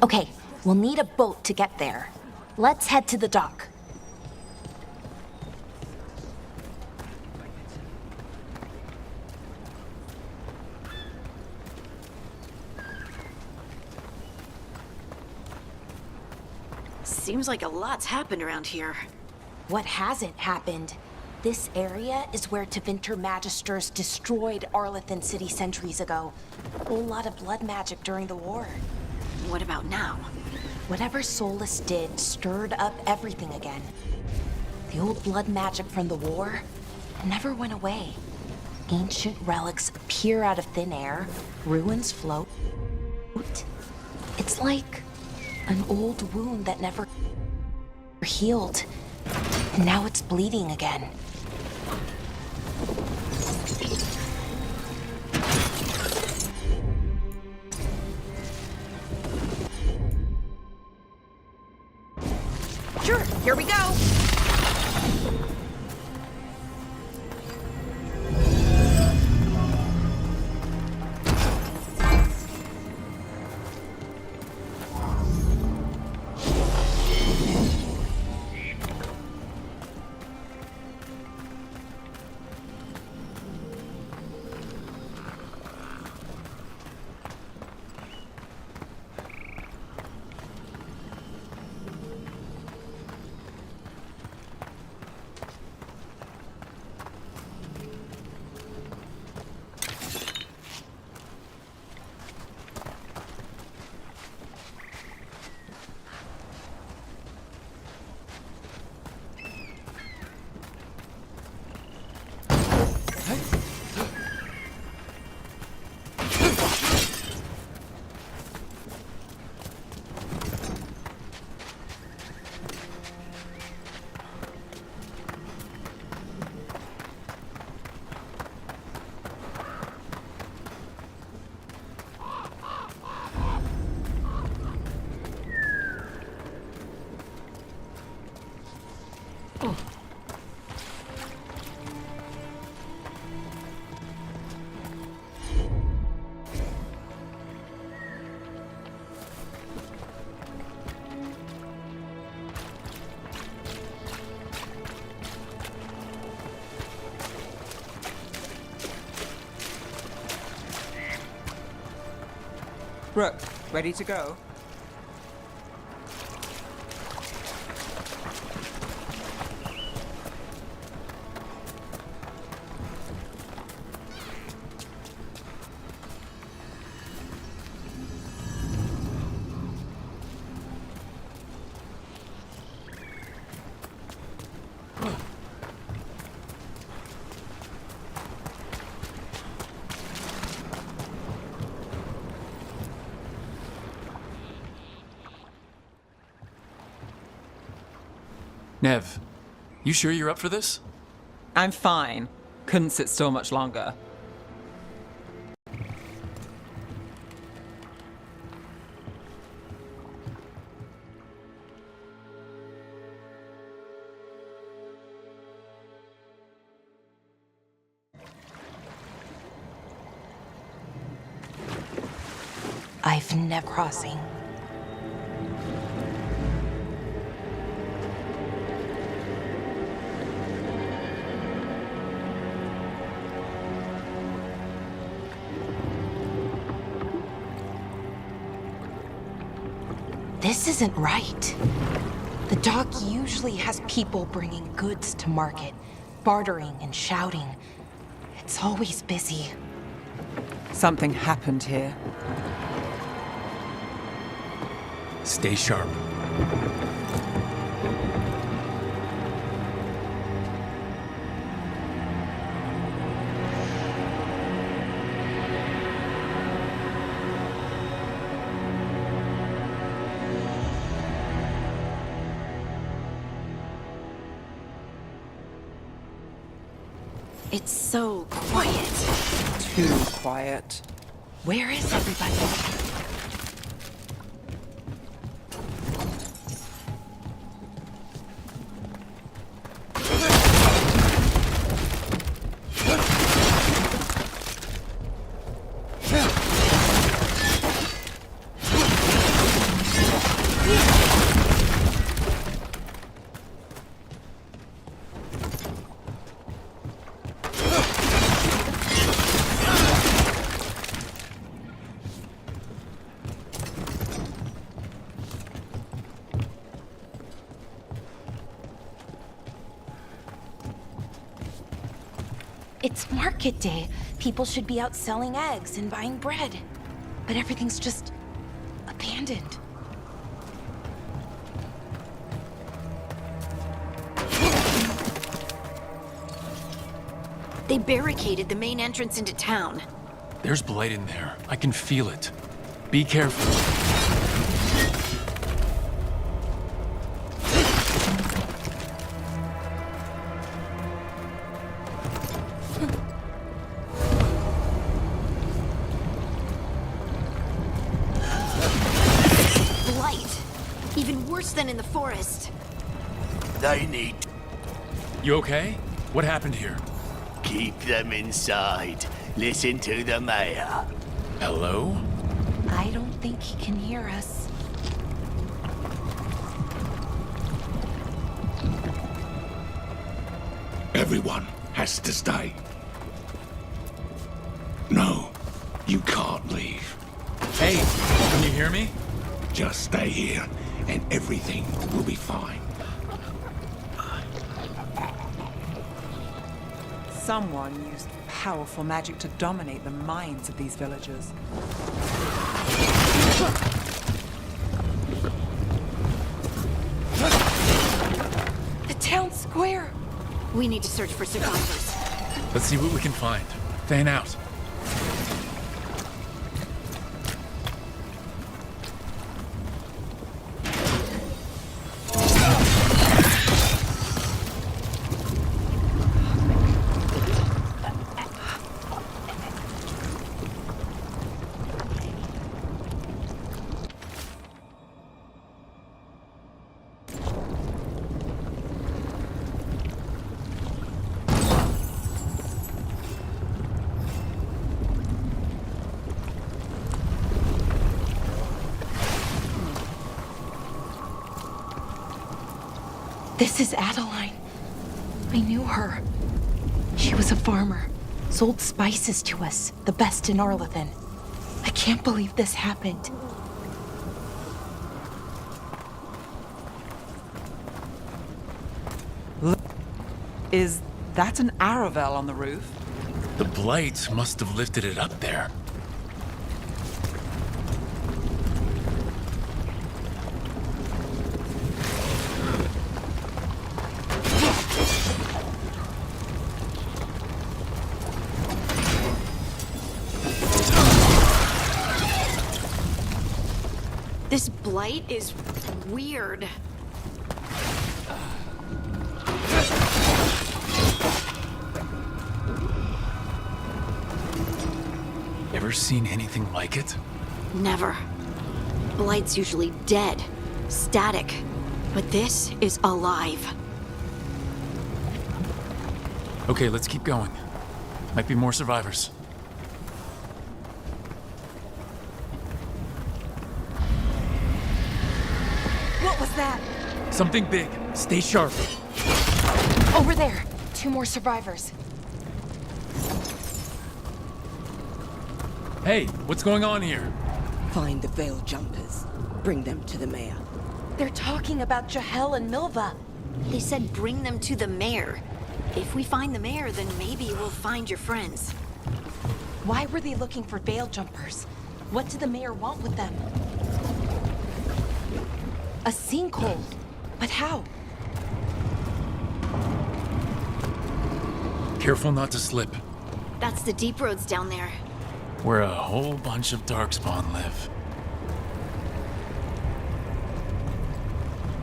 Okay, we'll need a boat to get there. Let's head to the dock. Seems like a lot's happened around here. What hasn't happened? This area is where Tevinter Magisters destroyed Arlethan City centuries ago. A whole lot of blood magic during the war. What about now? Whatever Solus did stirred up everything again. The old blood magic from the war never went away. Ancient relics appear out of thin air, ruins float. It's like an old wound that never healed, and now it's bleeding again. Sure, here we go! Rook, ready to go? Nev, you sure you're up for this? I'm fine. Couldn't sit still much longer. I've never crossing. This isn't right. The dock usually has people bringing goods to market, bartering and shouting. It's always busy. Something happened here. Stay sharp. It's so quiet. Too quiet. Where is everybody? It's market day. People should be out selling eggs and buying bread. But everything's just abandoned. They barricaded the main entrance into town. There's blight in there. I can feel it. Be careful. Blight. Even worse than in the forest. They need You okay? What happened here? keep them inside. Listen to the mayor. Hello? I don't think he can hear us. Everyone has to stay. No, you can't leave. Hey, can you hear me? Just stay here and everything will be fine. Someone used powerful magic to dominate the minds of these villagers. The town square! We need to search for survivors. Let's see what we can find. Fan out. This is Adeline. I knew her. She was a farmer, sold spices to us, the best in Arlethan. I can't believe this happened. Is that an Aravel on the roof? The blight must have lifted it up there. This blight is weird. Ever seen anything like it? Never. Blight's usually dead, static. But this is alive. Okay, let's keep going. Might be more survivors. What was that? Something big. Stay sharp. Over there. 2 more survivors. Hey, what's going on here? Find the veil jumpers. Bring them to the mayor. They're talking about Jahel and Milva. They said bring them to the mayor. If we find the mayor, then maybe we'll find your friends. Why were they looking for veil jumpers? What did the mayor want with them? A sinkhole. But how? Careful not to slip. That's the deep roads down there. Where a whole bunch of darkspawn live.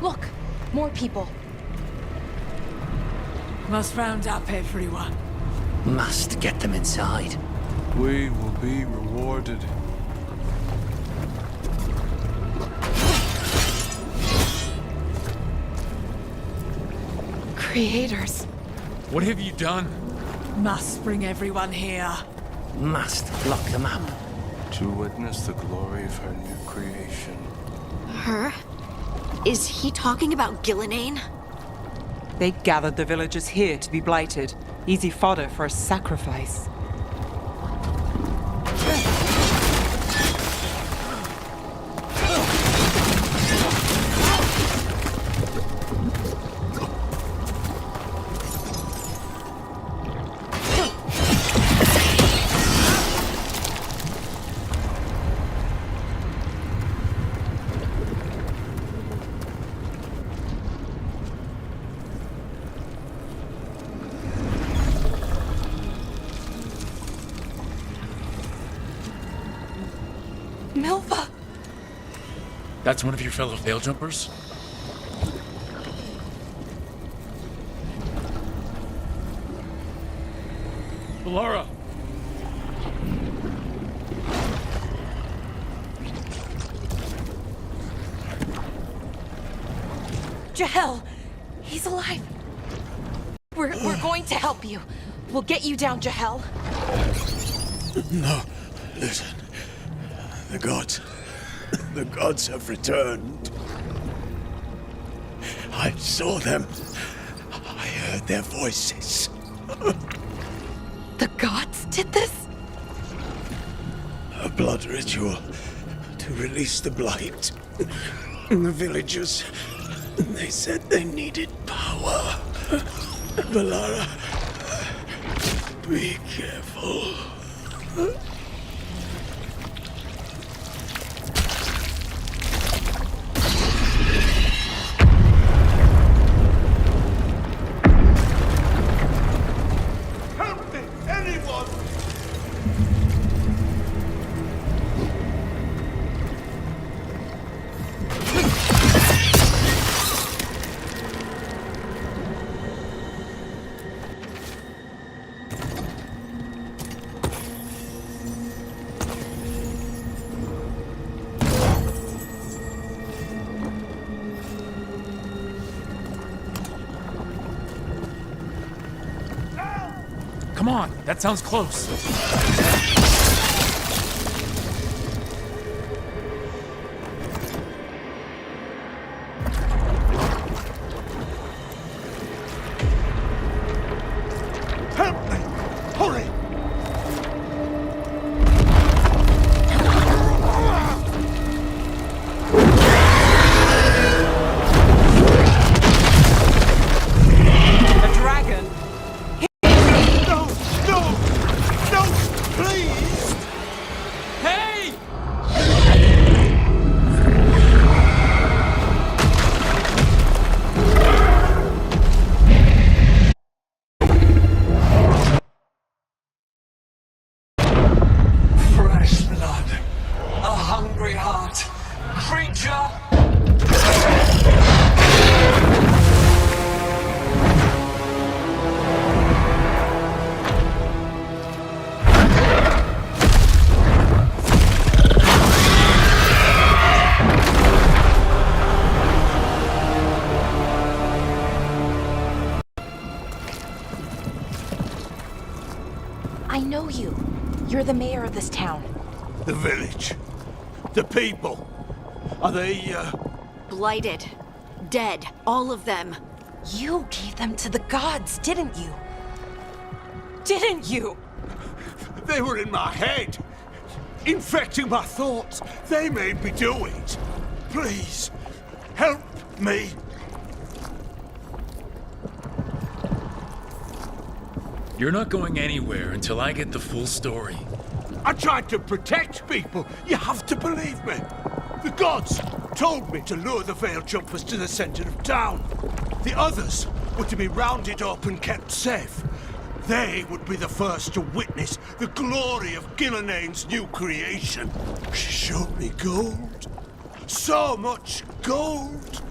Look, more people. Must round up everyone. Must get them inside. We will be rewarded. Creators. What have you done? Must bring everyone here. Must lock them up. To witness the glory of her new creation. Her? Is he talking about Gillinane? They gathered the villagers here to be blighted. Easy fodder for a sacrifice. Milva! That's one of your fellow Veil Jumpers? Laura! Jahel! He's alive! We're going to help you. We'll get you down, Jahel. No, listen. The gods have returned. I saw them. I heard their voices. The gods did this? A blood ritual to release the blight. The villagers, they said they needed power. Valara, be careful. Help me, anyone! Come on, that sounds close. Help me! Hurry! A dragon? No! No! No! Please! Hey! Fresh blood. A hungry heart. Creature. I know you. You're the mayor of this town. The village. The people. Are they, Blighted. Dead. All of them. You gave them to the gods, didn't you? Didn't you? They were in my head. Infecting my thoughts. They made me do it. Please, help me. You're not going anywhere until I get the full story. I tried to protect people. You have to believe me. The gods told me to lure the Veil Jumpers to the center of town. The others were to be rounded up and kept safe. They would be the first to witness the glory of Gilneain's new creation. She showed me gold. So much gold.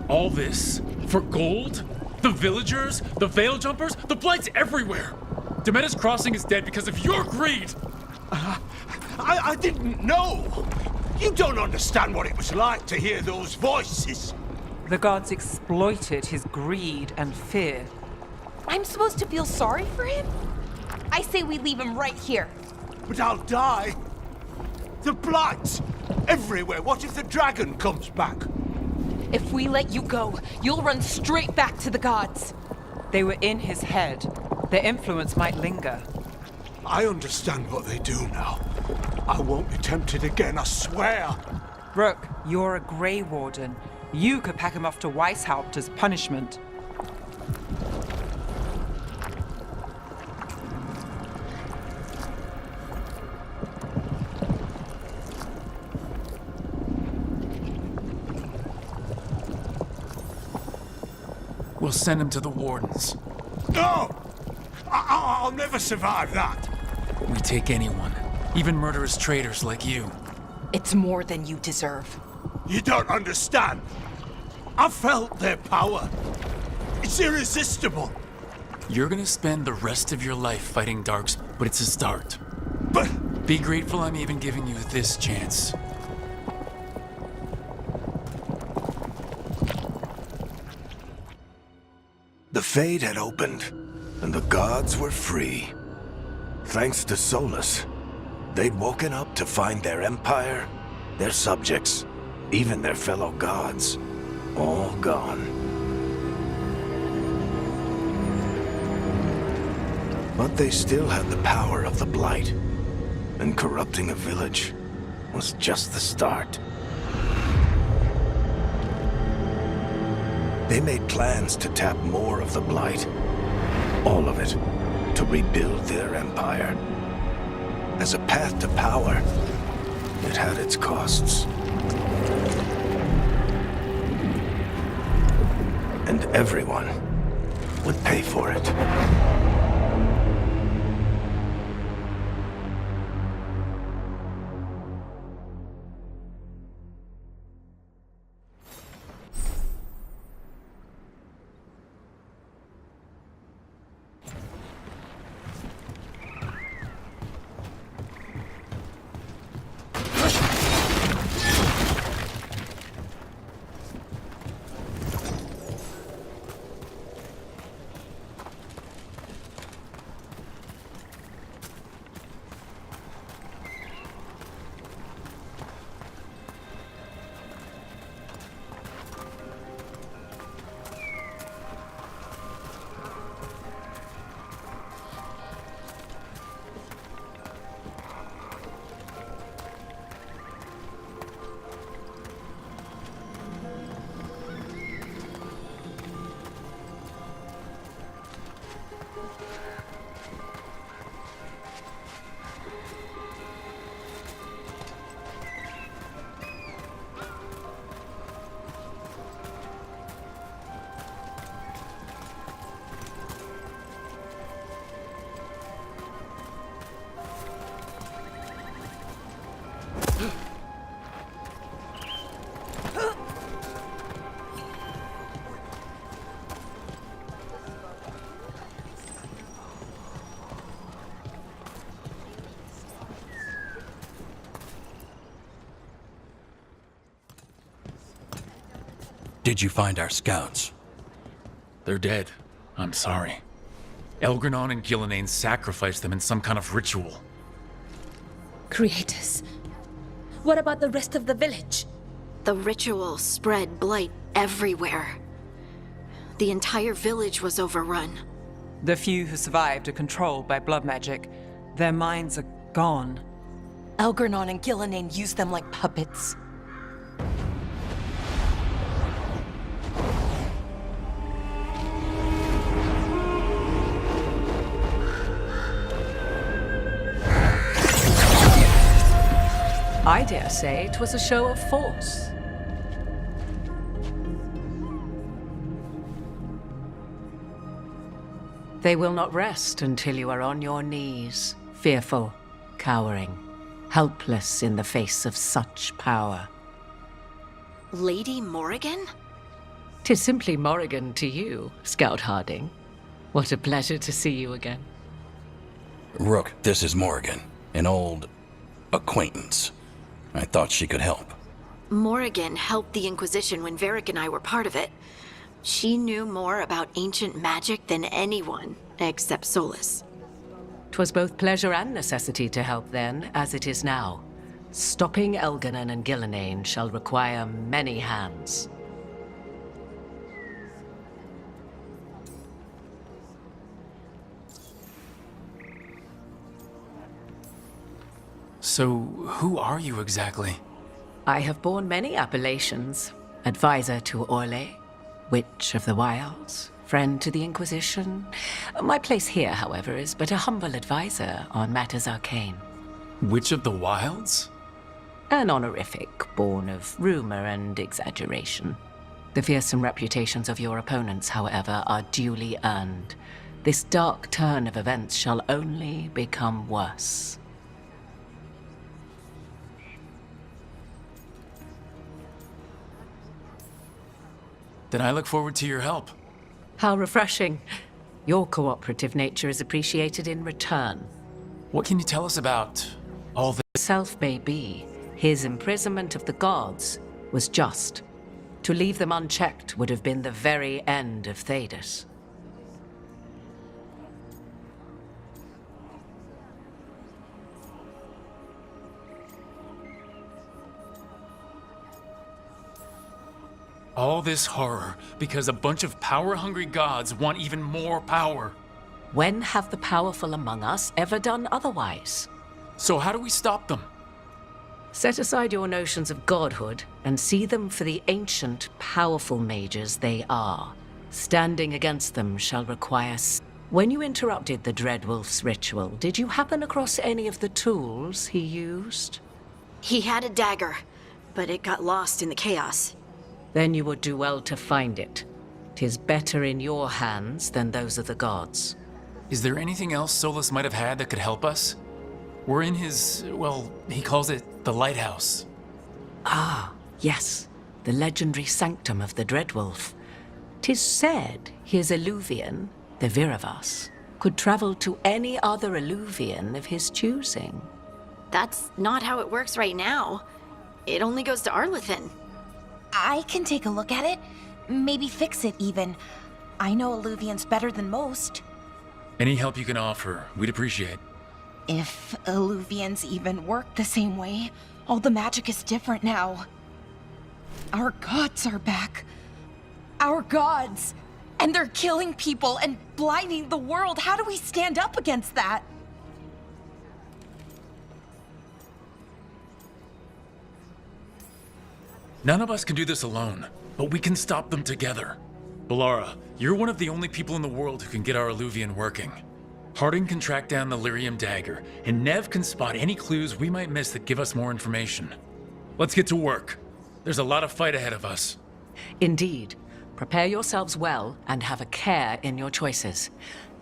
All this for gold? The villagers? The Veil Jumpers? The Blight's everywhere! Demeter's Crossing is dead because of your greed! I didn't know. You don't understand what it was like to hear those voices. The gods exploited his greed and fear. I'm supposed to feel sorry for him? I say we leave him right here. But I'll die. The blight everywhere. What if the dragon comes back? If we let you go, you'll run straight back to the gods. They were in his head. Their influence might linger. I understand what they do now. I won't be tempted again, I swear. Rook, you're a Grey Warden. You could pack him off to Weishaupt as punishment. We'll send him to the Wardens. No! I'll never survive that. We take anyone, even murderous traitors like you. It's more than you deserve. You don't understand. I felt their power. It's irresistible. You're gonna spend the rest of your life fighting darks, but it's a start. But Be grateful I'm even giving you this chance. The Fade had opened, and the gods were free. Thanks to Solus, they'd woken up to find their empire, their subjects, even their fellow gods, all gone. But they still had the power of the Blight, and corrupting a village was just the start. They made plans to tap more of the Blight, all of it, to rebuild their empire. As a path to power, it had its costs. And everyone would pay for it. Did you find our scouts? They're dead. I'm sorry. Elgranon and Gillenane sacrificed them in some kind of ritual. Creators. What about the rest of the village? The ritual spread blight everywhere. The entire village was overrun. The few who survived are controlled by blood magic. Their minds are gone. Elgranon and Gillenane used them like puppets. I dare say it was a show of force. They will not rest until you are on your knees, fearful, cowering, helpless in the face of such power. Lady Morrigan? 'Tis simply Morrigan to you, Scout Harding. What a pleasure to see you again. Rook, this is Morrigan, an old acquaintance. I thought she could help. Morrigan helped the Inquisition when Varric and I were part of it. She knew more about ancient magic than anyone, except Solus. 'Twas both pleasure and necessity to help then, as it is now. Stopping Elganon and Gillenane shall require many hands. So, who are you exactly? I have borne many appellations. Advisor to Orlais, Witch of the Wilds, friend to the Inquisition. My place here, however, is but a humble advisor on matters arcane. Witch of the Wilds? An honorific born of rumor and exaggeration. The fearsome reputations of your opponents, however, are duly earned. this dark turn of events shall only become worse. Then I look forward to your help. How refreshing. Your cooperative nature is appreciated in return. What can you tell us about all this? Self may be, his imprisonment of the gods was just. To leave them unchecked would have been the very end of Thedas. All this horror because a bunch of power-hungry gods want even more power. When have the powerful among us ever done otherwise? So how do we stop them? Set aside your notions of godhood and see them for the ancient, powerful mages they are. Standing against them shall require... When you interrupted the Dreadwolf's ritual, did you happen across any of the tools he used? He had a dagger, but it got lost in the chaos. Then you would do well to find it. 'Tis better in your hands than those of the gods. Is there anything else Solus might have had that could help us? We're in his, well, he calls it the lighthouse. Ah, yes. The legendary sanctum of the Dreadwolf. 'Tis said his Illuvian, the Viravas, could travel to any other Illuvian of his choosing. That's not how it works right now. It only goes to Arlethan. I can take a look at it. Maybe fix it, even. I know Illuvians better than most. Any help you can offer, we'd appreciate. If Illuvians even work the same way, all the magic is different now. Our gods are back. Our gods! And they're killing people and blinding the world. How do we stand up against that? None of us can do this alone, but we can stop them together. Balara, you're one of the only people in the world who can get our Illuvian working. Harding can track down the Lyrium dagger, and Nev can spot any clues we might miss that give us more information. Let's get to work. There's a lot of fight ahead of us. Indeed. Prepare yourselves well and have a care in your choices.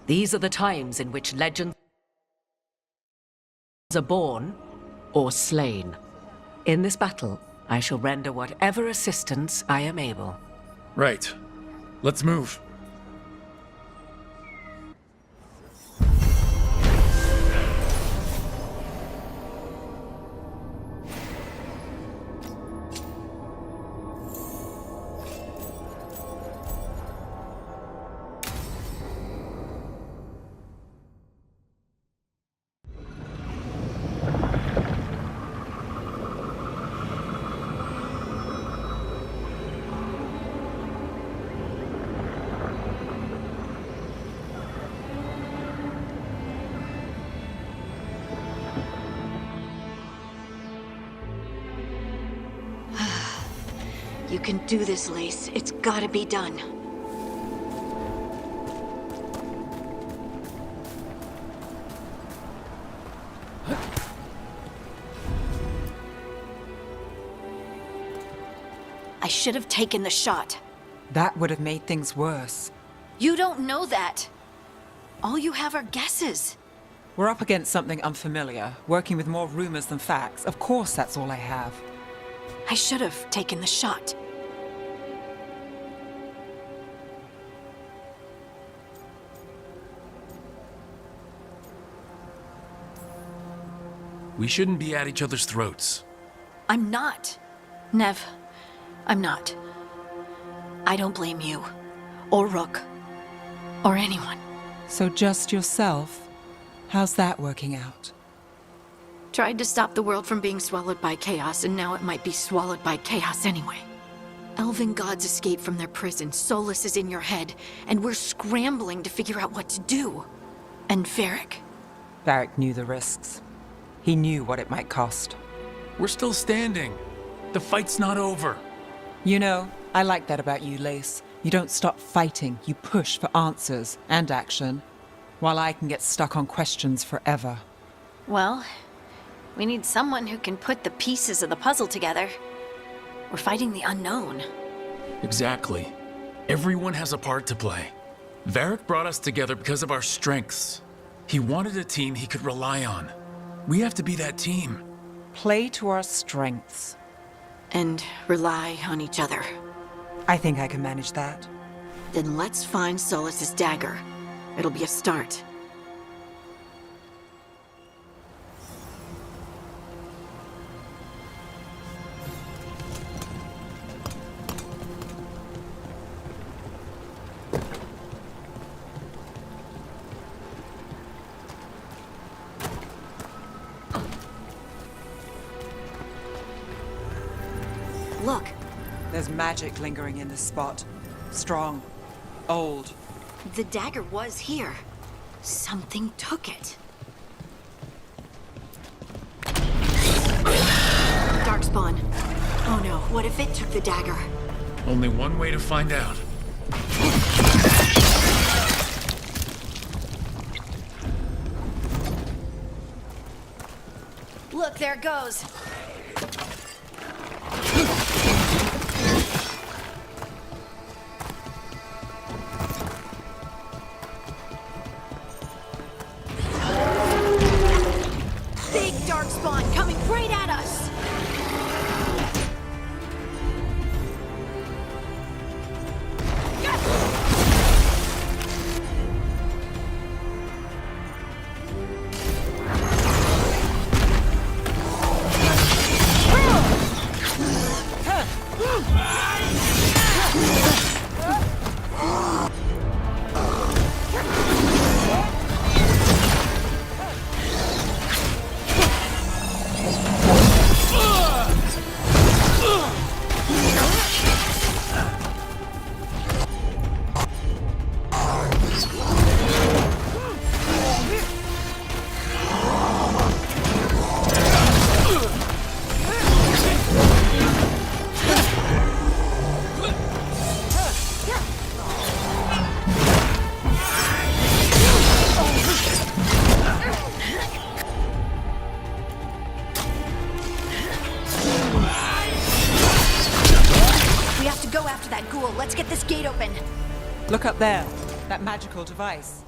These are the times in which legends are born or slain. In this battle, I shall render whatever assistance I am able. Right. Let's move. You can do this, Lace. It's gotta be done. I should have taken the shot. That would have made things worse. You don't know that. All you have are guesses. We're up against something unfamiliar, working with more rumors than facts. Of course that's all I have. I should have taken the shot. We shouldn't be at each other's throats. I'm not. Nev, I'm not. I don't blame you, or Rook, or anyone. So just yourself? How's that working out? Tried to stop the world from being swallowed by chaos, and now it might be swallowed by chaos anyway. Elven gods escaped from their prison, Solus is in your head, and we're scrambling to figure out what to do. And Varric? Varric knew the risks. He knew what it might cost. We're still standing. The fight's not over. You know, I like that about you, Lace. You don't stop fighting. You push for answers and action, while I can get stuck on questions forever. Well, we need someone who can put the pieces of the puzzle together. We're fighting the unknown. Exactly. Everyone has a part to play. Varric brought us together because of our strengths. He wanted a team he could rely on. We have to be that team. Play to our strengths. And rely on each other. I think I can manage that. Then let's find Solus's dagger. It'll be a start. Look. There's magic lingering in this spot. Strong. Old. The dagger was here. Something took it. Darkspawn. Oh no, what if it took the dagger? Only one way to find out. Look, there it goes. Big Darkspawn coming right at us! Let's get this gate open. Look up there. That magical device.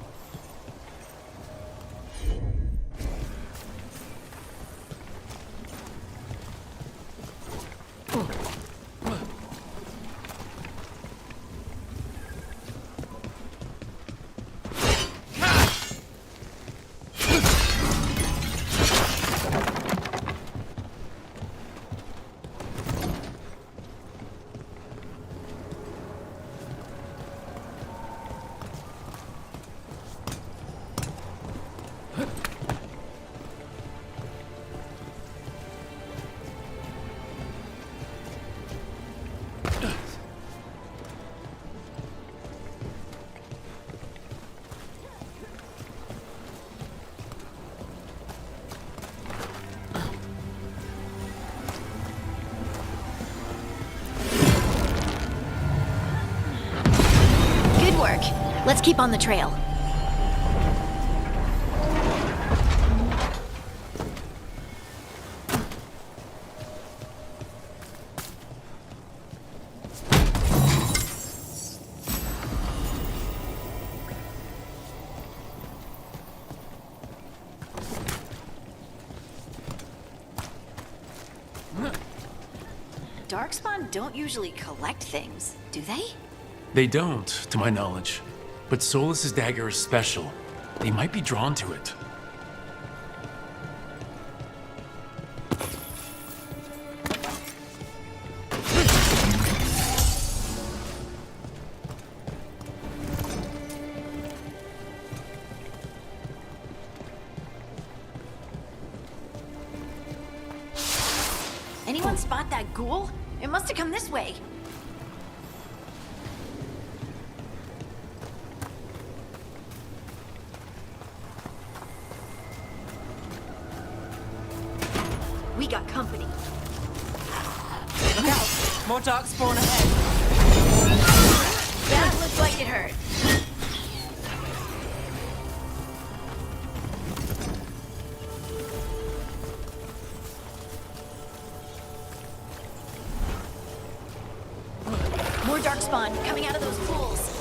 Let's keep on the trail. Darkspawn don't usually collect things, do they? They don't, to my knowledge. But Solus's dagger is special. They might be drawn to it. Anyone spot that ghoul? It must have come this way. We got company. Look out! More Darkspawn ahead. That looked like it hurt. More Darkspawn coming out of those pools.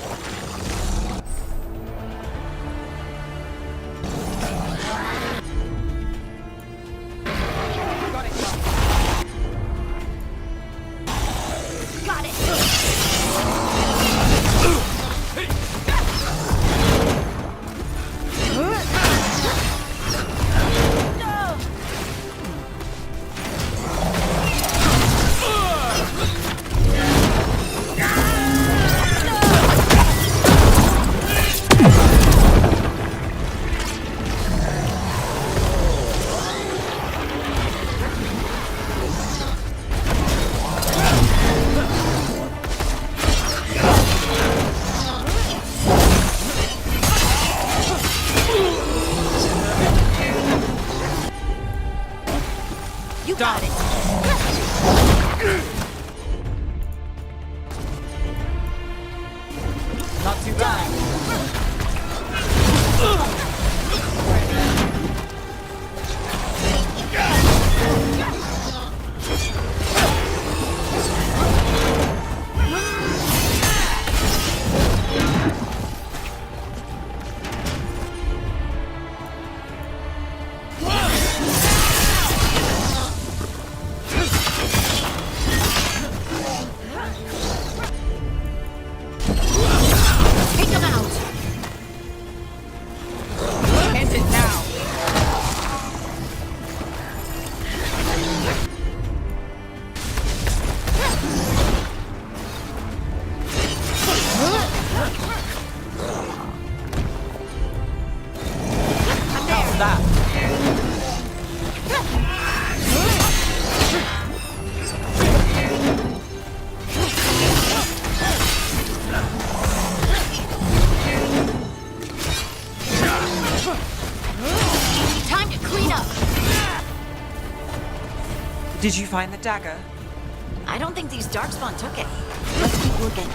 You got it. Not too bad. Take him out. End it now. How's that? Time to clean up. Did you find the dagger? I don't think these Darkspawn took it. Let's keep looking.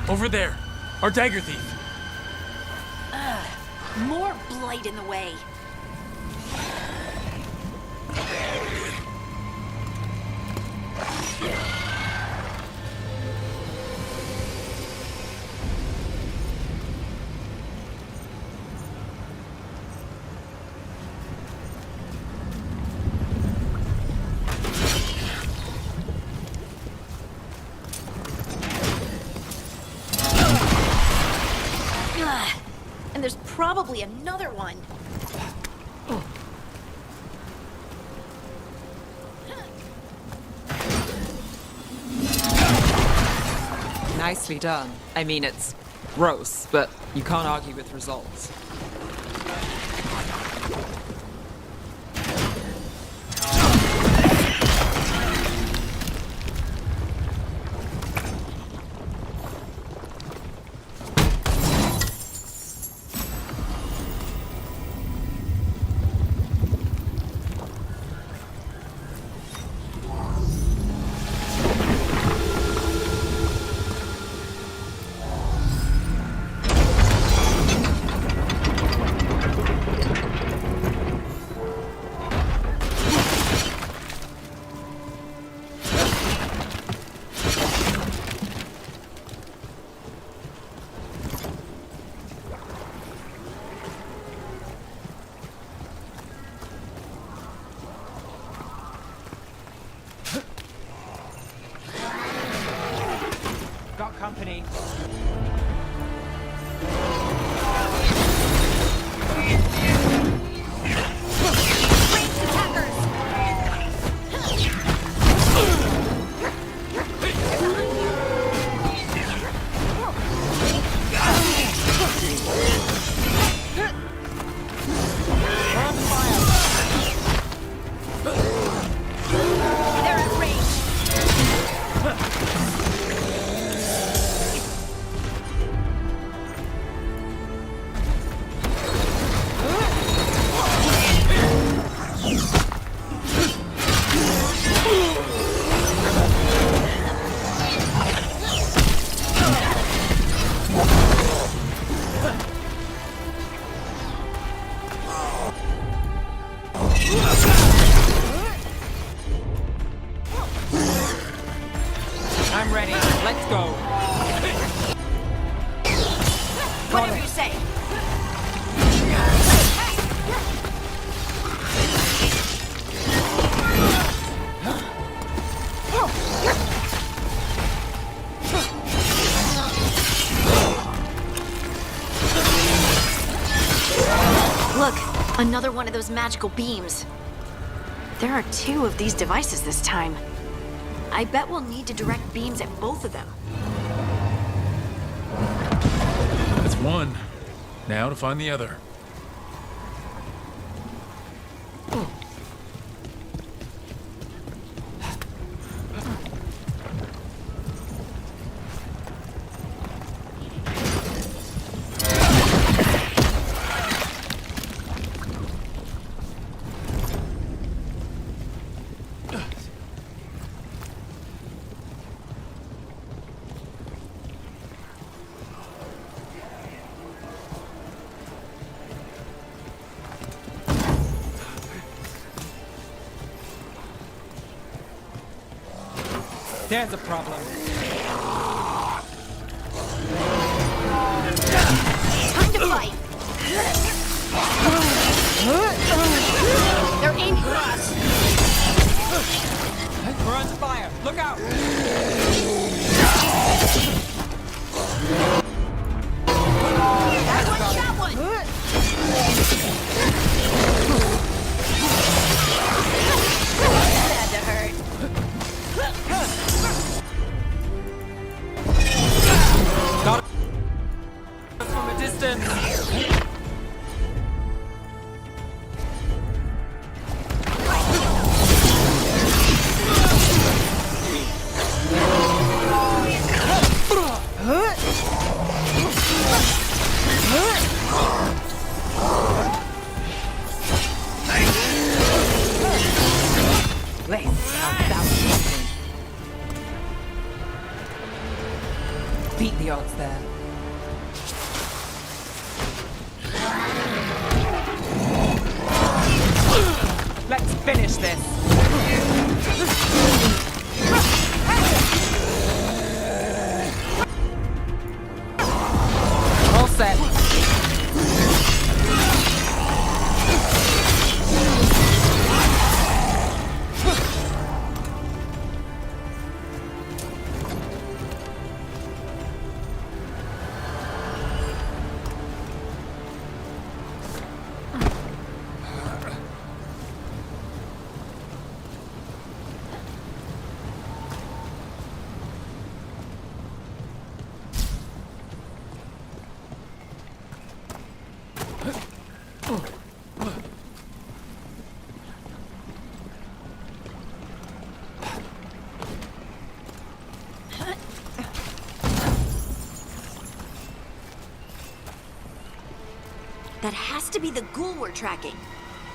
Over there, our dagger thief. More blight in the way. And there's probably another one. Nicely done. I mean, it's gross, but you can't argue with results. Got company. I'm ready. Let's go. Whatever you say. Look, another one of those magical beams. There are 2 of these devices this time. I bet we'll need to direct beams at both of them. That's one. Now to find the other. There's a problem. Time to fight! They're aiming for us! We're under fire. Look out! That one shot one! Had to hurt. Got it from a distance. Beat the odds there. Let's finish this. All set. That has to be the ghoul we're tracking.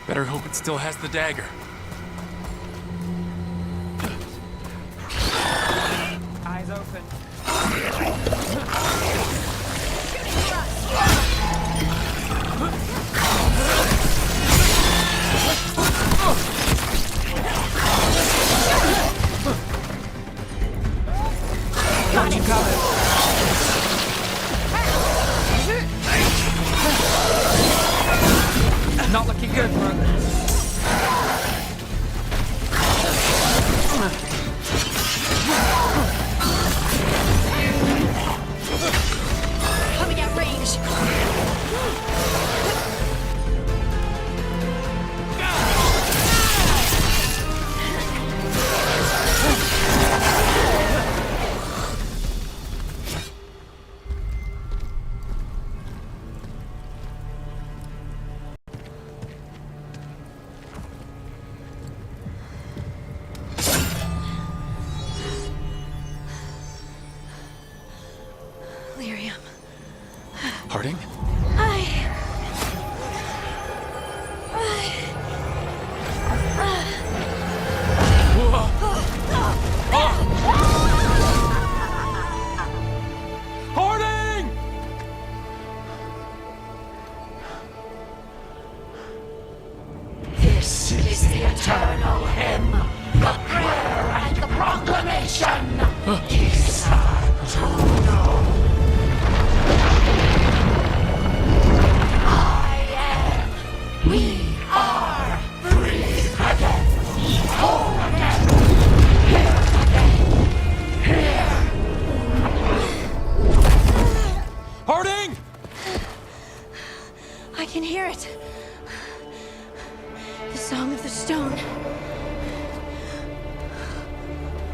Better hope it still has the dagger. Eyes open. Got it. Not looking good, Rook. Coming at range. Lyrium. Harding? Harding! This is the eternal hymn, the prayer and the proclamation. He is to know. happening? I can hear it. The song of the stone.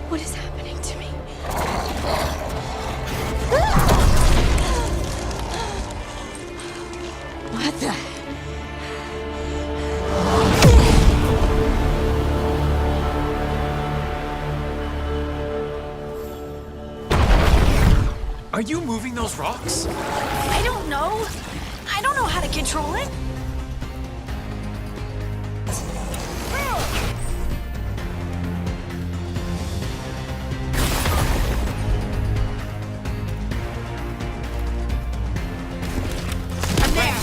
What is happening to me? What the? Are you moving those rocks? I don't know. I don't know how to control it. I'm there.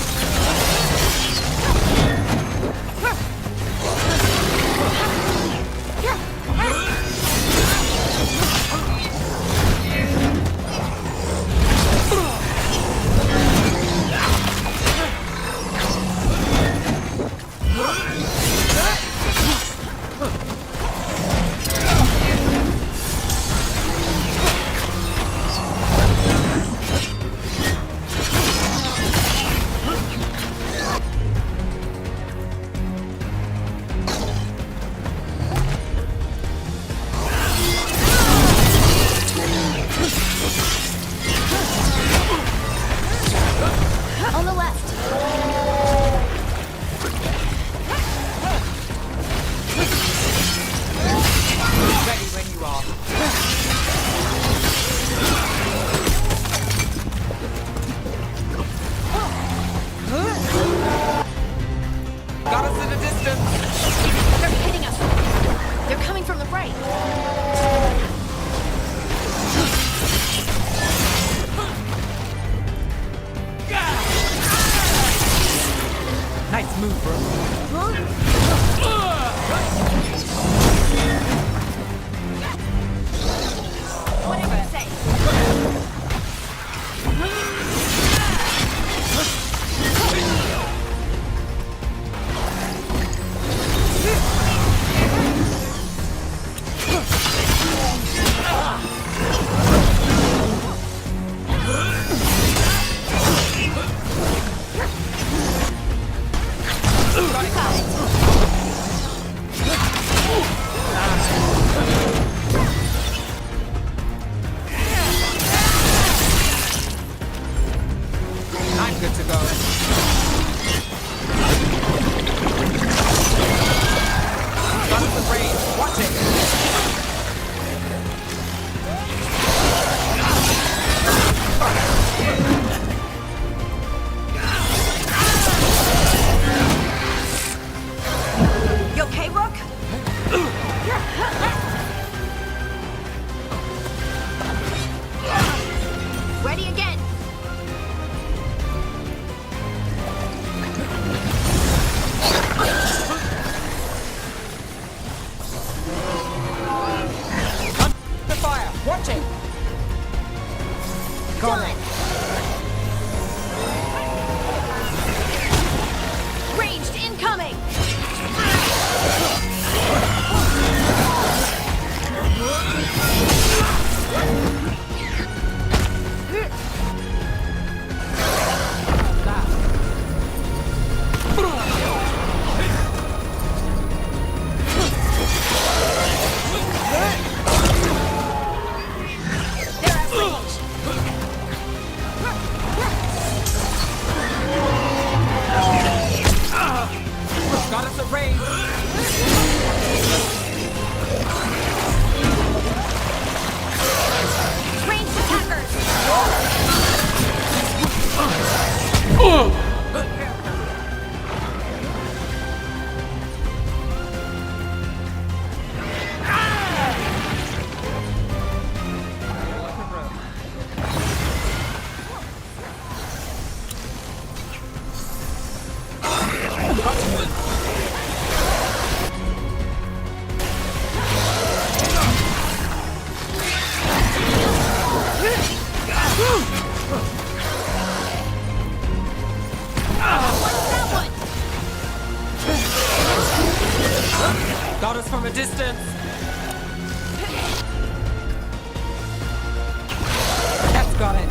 On the left. Ready when you are. Got us at a distance. They're hitting us. They're coming from the right. Nice move, bro. Whatever you say. I'm good to go. Got us the range. Watch it. You okay, Rook? Ready again. The fire. Watch it. Done. Ranged incoming. They're at range. Got us at range. Ranged attackers. Got us from a distance. That's got it.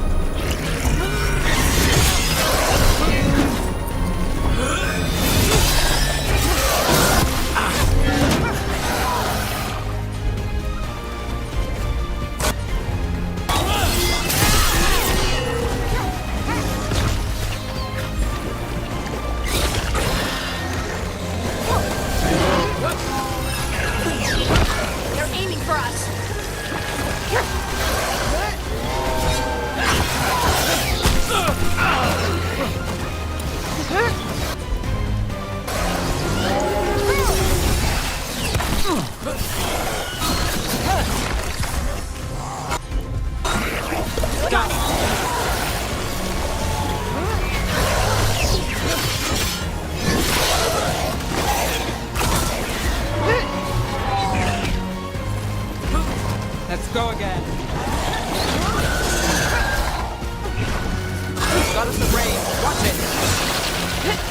out of the range. Watch it.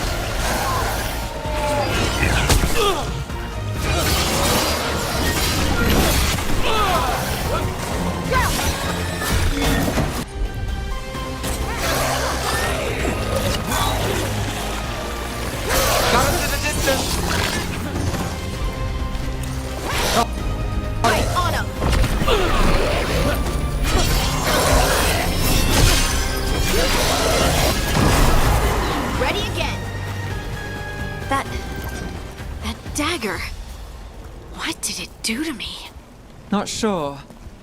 Got him to the distance. Right on him. Ready again. That dagger. What did it do to me? Not sure,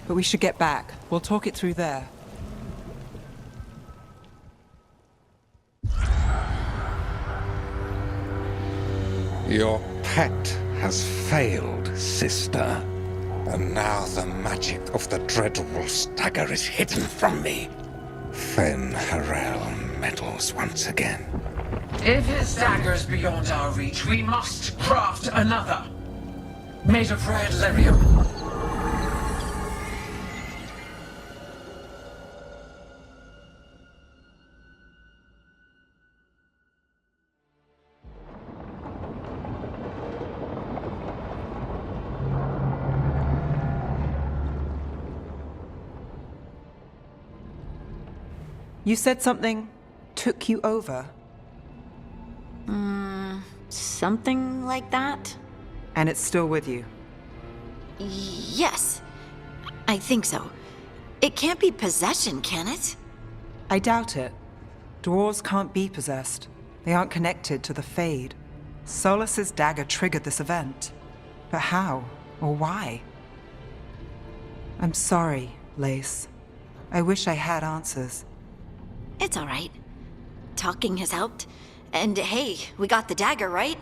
but we should get back. We'll talk it through there. Your pet has failed, sister. And now the magic of the Dreadwolf's dagger is hidden from me. Fen Harel meddles once again. If his dagger's beyond our reach, we must craft another. Made of red lyrium. You said something took you over, Something like that? and it's still with you. Yes. I think so. It can't be possession, can it? I doubt it. Dwarves can't be possessed. They aren't connected to the Fade. Solus's dagger triggered this event. But how? Or why? I'm sorry, Lace. I wish I had answers. It's all right. Talking has helped. And hey, we got the dagger, right?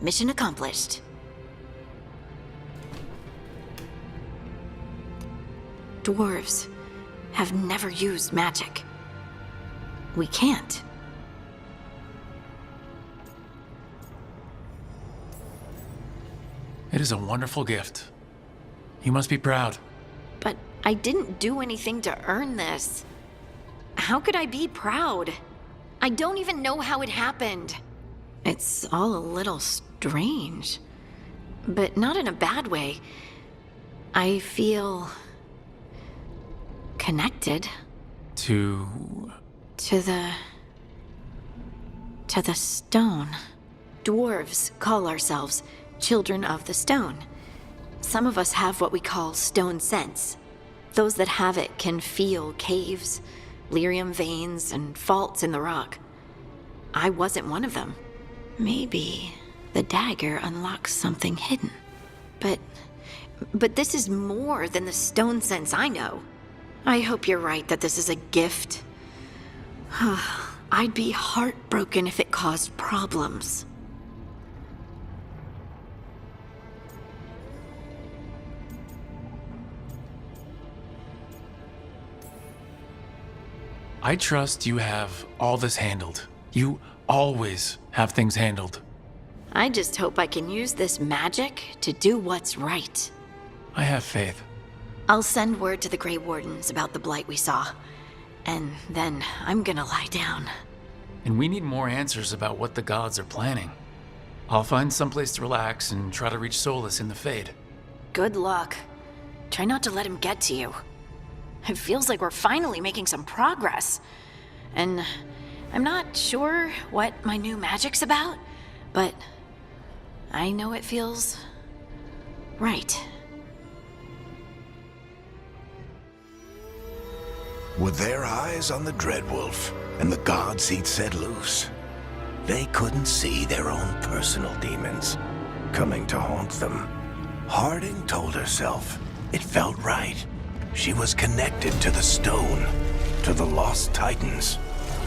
Mission accomplished. Dwarves have never used magic. We can't. It is a wonderful gift. You must be proud. But I didn't do anything to earn this. How could I be proud? I don't even know how it happened. It's all a little strange. But not in a bad way. I feel connected. To the stone. Dwarves call ourselves children of the stone. Some of us have what we call stone sense. Those that have it can feel caves, lyrium veins, and faults in the rock. I wasn't one of them. Maybe the dagger unlocks something hidden. But this is more than the stone sense I know. I hope you're right that this is a gift. I'd be heartbroken if it caused problems. I trust you have all this handled. You always have things handled. I just hope I can use this magic to do what's right. I have faith. I'll send word to the Grey Wardens about the blight we saw. And then I'm gonna lie down. And we need more answers about what the gods are planning. I'll find someplace to relax and try to reach Solus in the Fade. Good luck. Try not to let him get to you. It feels like we're finally making some progress. And I'm not sure what my new magic's about, but I know it feels right. With their eyes on the Dreadwolf and the gods he'd set loose, they couldn't see their own personal demons coming to haunt them. Harding told herself it felt right. She was connected to the stone, to the lost titans,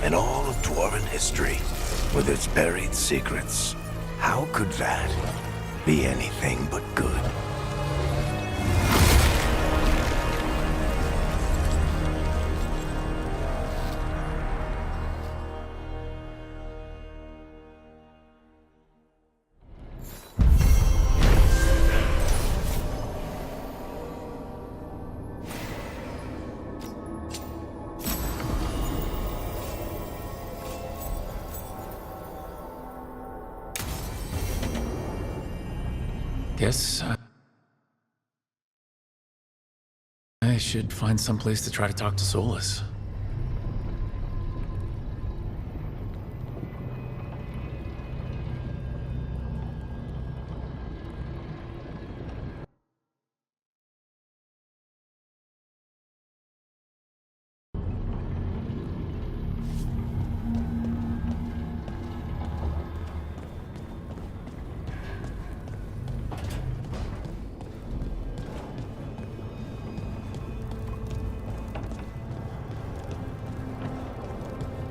and all of Dwarven history with its buried secrets. How could that be anything but good? Guess I should find some place to try to talk to Solus.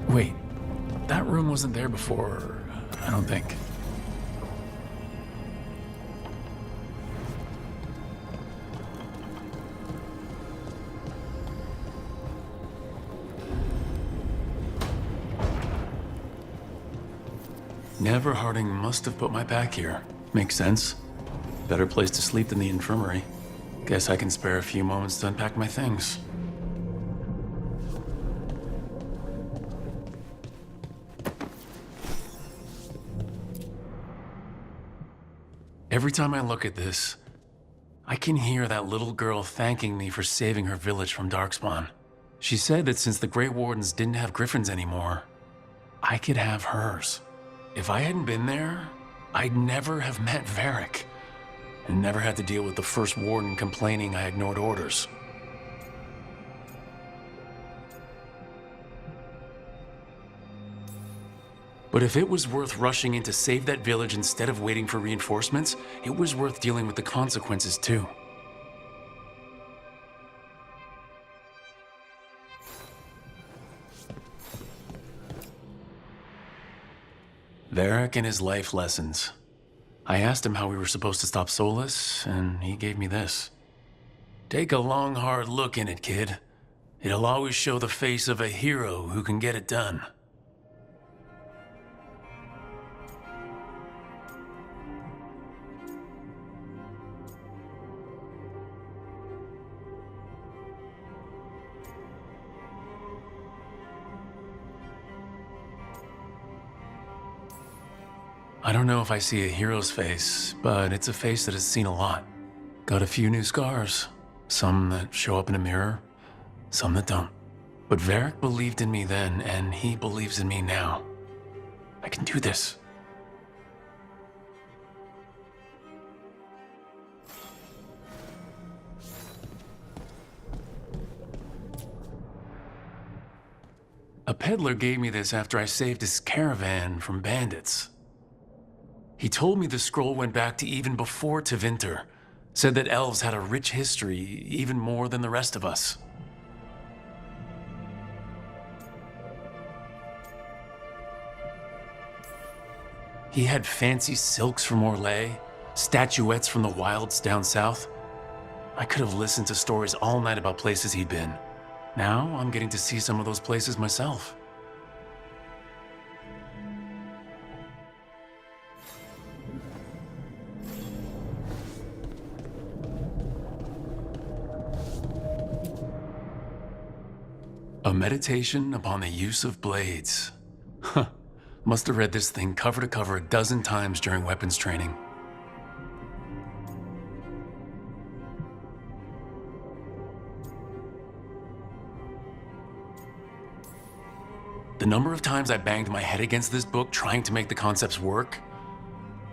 Wait, that room wasn't there before, I don't think. Never Harding must have put my pack here. Makes sense. Better place to sleep than the infirmary. Guess I can spare a few moments to unpack my things. Every time I look at this, I can hear that little girl thanking me for saving her village from Darkspawn. She said that since the Grey Wardens didn't have griffins anymore, I could have hers. If I hadn't been there, I'd never have met Varric, and never had to deal with the first warden complaining I ignored orders. But if it was worth rushing in to save that village instead of waiting for reinforcements, it was worth dealing with the consequences too. Varric and his life lessons. I asked him how we were supposed to stop Solus, and he gave me this. Take a long, hard look in it, kid. It'll always show the face of a hero who can get it done. I don't know if I see a hero's face, but it's a face that has seen a lot. Got a few new scars. Some that show up in a mirror, some that don't. But Varric believed in me then, and he believes in me now. I can do this. A peddler gave me this after I saved his caravan from bandits. He told me the scroll went back to even before Tevinter, said that elves had a rich history, even more than the rest of us. He had fancy silks from Orlais, statuettes from the wilds down south. I could have listened to stories all night about places he'd been. Now I'm getting to see some of those places myself. A meditation upon the use of blades. Huh. Must have read this thing cover to cover a dozen times during weapons training. The number of times I banged my head against this book trying to make the concepts work,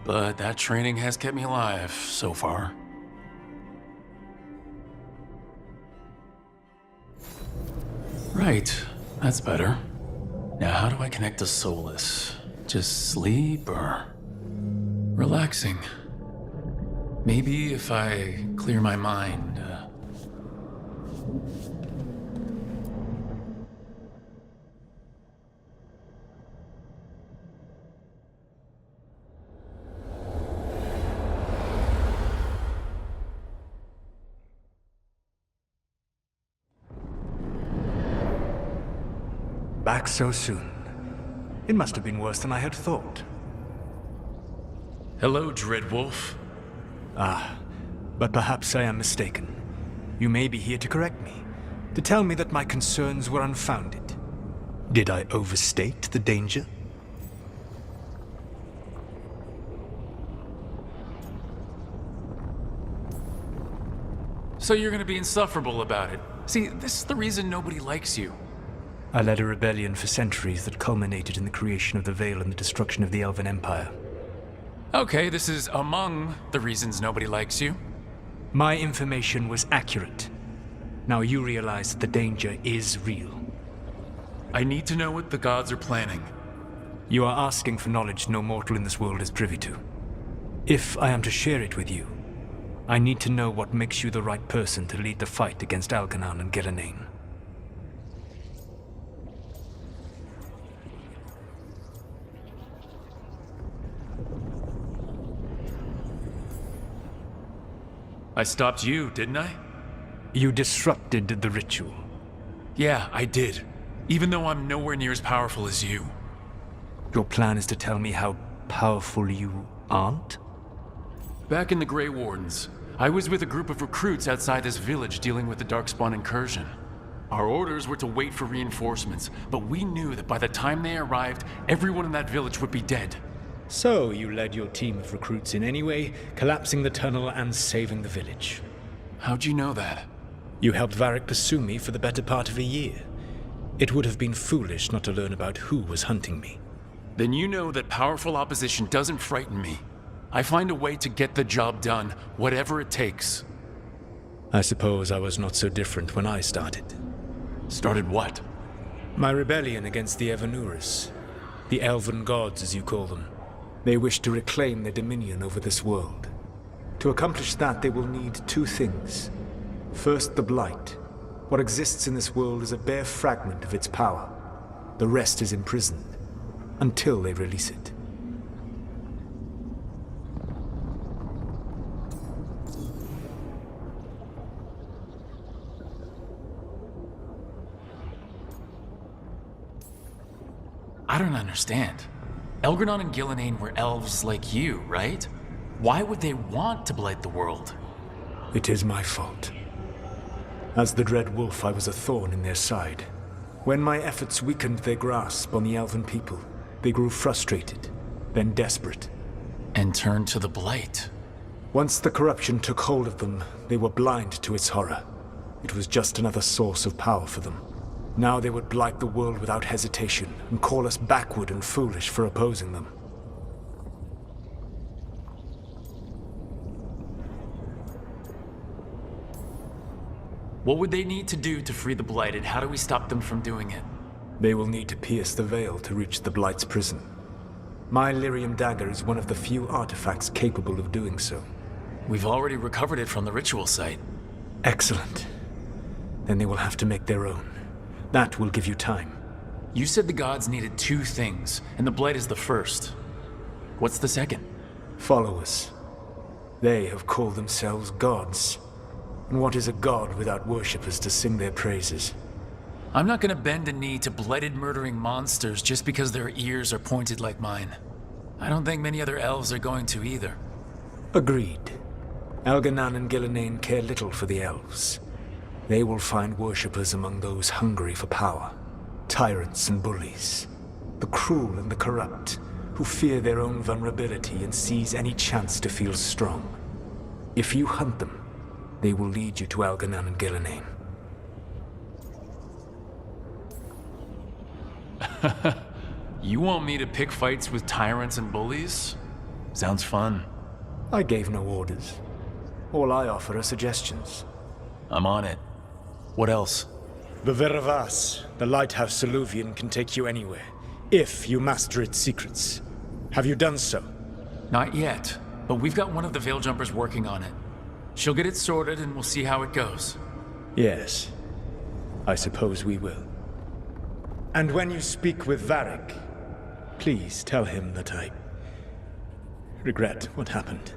but that training has kept me alive so far. Right, that's better. Now how do I connect to Solus? Just sleep or relaxing? Maybe if I clear my mind. Back so soon. It must have been worse than I had thought. Hello, Dreadwolf. Ah, but perhaps I am mistaken. You may be here to correct me, to tell me that my concerns were unfounded. Did I overstate the danger? So you're gonna be insufferable about it. See, this is the reason nobody likes you. I led a rebellion for centuries that culminated in the creation of the Veil and the destruction of the Elven Empire. Okay, this is among the reasons nobody likes you. My information was accurate. Now you realize that the danger is real. I need to know what the gods are planning. You are asking for knowledge no mortal in this world is privy to. If I am to share it with you, I need to know what makes you the right person to lead the fight against Algernon and Gillenane. I stopped you, didn't I? You disrupted the ritual. Yeah, I did. Even though I'm nowhere near as powerful as you. Your plan is to tell me how powerful you aren't? Back in the Grey Wardens, I was with a group of recruits outside this village dealing with the Darkspawn incursion. Our orders were to wait for reinforcements, but we knew that by the time they arrived, everyone in that village would be dead. So you led your team of recruits in any way, collapsing the tunnel and saving the village. How'd you know that? You helped Varric pursue me for the better part of a year. It would have been foolish not to learn about who was hunting me. Then you know that powerful opposition doesn't frighten me. I find a way to get the job done, whatever it takes. I suppose I was not so different when I started. Started what? My rebellion against the Evanuris. The Elven Gods, as you call them. They wish to reclaim their dominion over this world. To accomplish that, they will need two things. First, the Blight. What exists in this world is a bare fragment of its power. The rest is imprisoned, until they release it. I don't understand. Algernon and Gillenane were elves like you, right? Why would they want to blight the world? It is my fault. As the Dread Wolf, I was a thorn in their side. When my efforts weakened their grasp on the Elven people, they grew frustrated, then desperate. And turned to the Blight. Once the corruption took hold of them, they were blind to its horror. It was just another source of power for them. Now they would blight the world without hesitation, and call us backward and foolish for opposing them. What would they need to do to free the Blighted? How do we stop them from doing it? They will need to pierce the veil to reach the Blight's prison. My Lyrium dagger is one of the few artifacts capable of doing so. We've already recovered it from the ritual site. Excellent. Then they will have to make their own. That will give you time. You said the gods needed two things, and the Blight is the first. What's the second? Followers. They have called themselves gods. And what is a god without worshippers to sing their praises? I'm not gonna bend a knee to blighted murdering monsters just because their ears are pointed like mine. I don't think many other elves are going to either. Agreed. Algernon and Gillenane care little for the elves. They will find worshippers among those hungry for power. Tyrants and bullies. The cruel and the corrupt, who fear their own vulnerability and seize any chance to feel strong. If you hunt them, they will lead you to Algernon and Gillenane. You want me to pick fights with tyrants and bullies? Sounds fun. I gave no orders. All I offer are suggestions. I'm on it. What else? The Veravas, the lighthouse Soluvian, can take you anywhere, if you master its secrets. Have you done so? Not yet, but we've got one of the Veil Jumpers working on it. She'll get it sorted and we'll see how it goes. Yes, I suppose we will. And when you speak with Varric, please tell him that I regret what happened.